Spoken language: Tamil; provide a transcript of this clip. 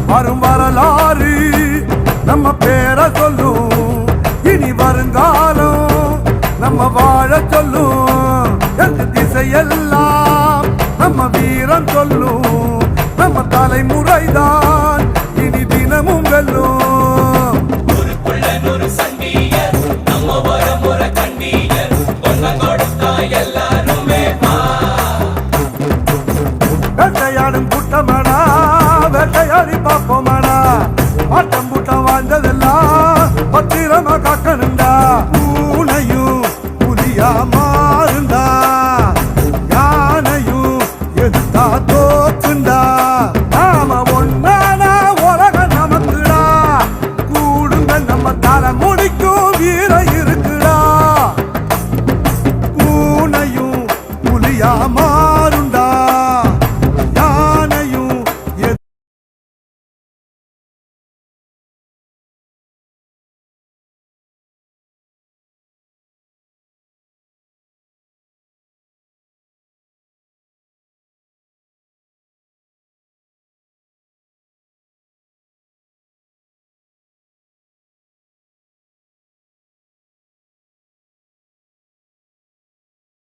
வரும் வரலாறு நம்ம பேரை சொல்லும், இனி வருங்காலம் நம்ம வாழ சொல்லும். எந்த திசையெல்லாம் நம்ம வீரம் சொல்லும், நம்ம தலைமுறைதான் இனி தினமும் வெல்லும். வேட்டையாடும் கூட்டமடா, வேட்டையாடி பார்ப்போமா.